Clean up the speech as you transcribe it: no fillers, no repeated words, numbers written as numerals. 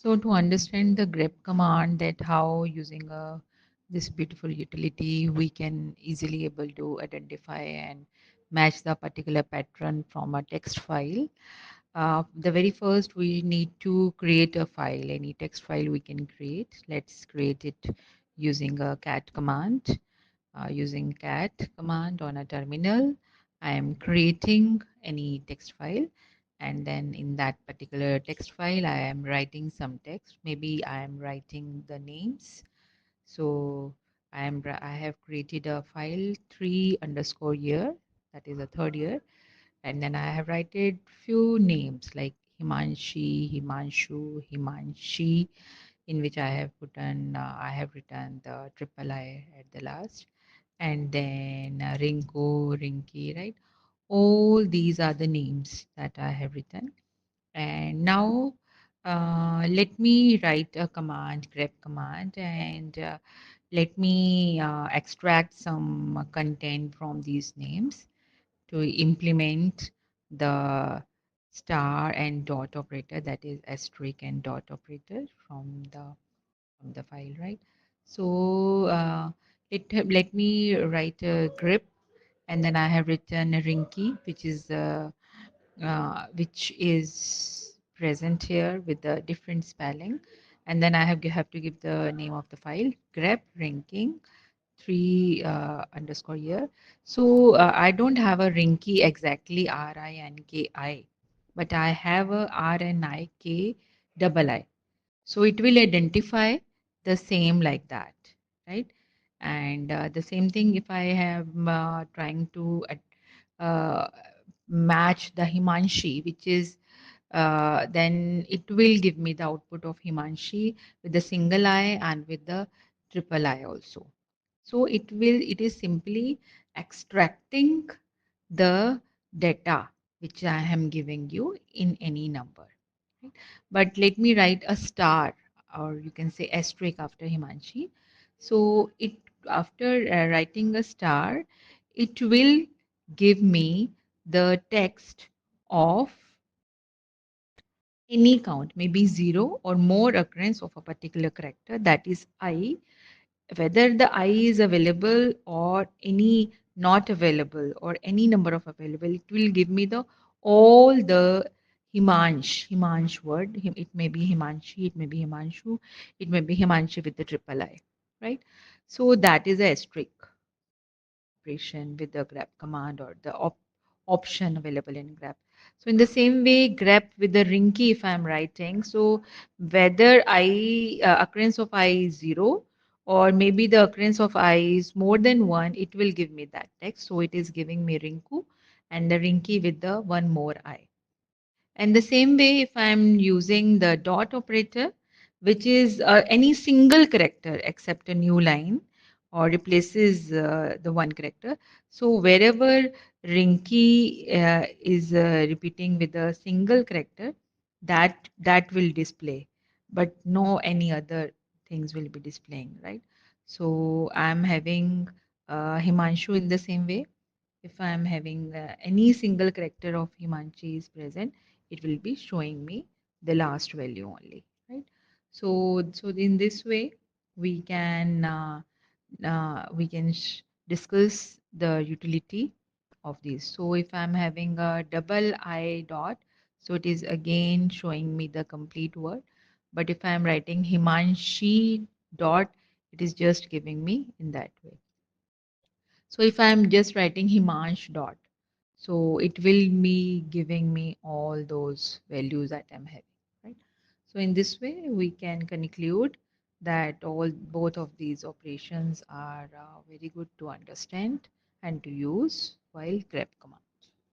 So to understand the grep command, that how using this beautiful utility we can easily able to identify and match the particular pattern from a text file. The very first we need to create a file. Any text file we can create. Let's create it using a cat command. Using cat command on a terminal, I am creating any text file, and then in that particular text file I am writing some text. Maybe I am writing the names. So I have created a file 3 underscore year, that is a third year, and then I have written few names like Himanshi, Himanshu, Himanshi, in which I have written the triple I at the last, and then Rinko, Rinki, right? All these are the names that I have written. And now let me write a command, grep command, and let me extract some content from these names to implement the star and dot operator, that is asterisk and dot operator from the file, right? So let me write a grep, and then I have written a rinky, which is present here with the different spelling, and then I have to give the name of the file, grep ranking 3 underscore year. So I don't have a rinky exactly RINKI, but I have a RNIK double I. So it will identify the same like that, right? And the same thing if I have trying to uh, match the Himanshi, which is then it will give me the output of Himanshi with the single I and with the triple I also. So it is simply extracting the data which I am giving you in any number. Right? But let me write a star, or you can say asterisk after Himanshi. So it after writing a star, it will give me the text of any count, maybe zero or more occurrence of a particular character, that is I, whether the I is available or any not available or any number of available, it will give me the all the Himansh word. It may be Himanshi, it may be Himanshu, it may be Himanshi with the triple I, right? So that is a asterisk operation with the grep command, or the option available in grep. So in the same way, grep with the rinky, if I'm writing, so whether I occurrence of I is 0, or maybe the occurrence of I is more than 1, it will give me that text. So it is giving me rinku and the rinky with the one more I. And the same way, if I'm using the dot operator, which is any single character except a new line or replaces the one character. So wherever Rinky is repeating with a single character, that will display, but no any other things will be displaying, right? So I'm having Himanshu in the same way. If I am having any single character of Himanshi is present, it will be showing me the last value only, right? So in this way, we can discuss the utility of these. So if I'm having a double I dot, so it is again showing me the complete word. But if I'm writing Himanshi dot, it is just giving me in that way. So if I'm just writing Himansh dot, so it will be giving me all those values that I'm having, right? So in this way, we can conclude that both of these operations are very good to understand and to use while grep command.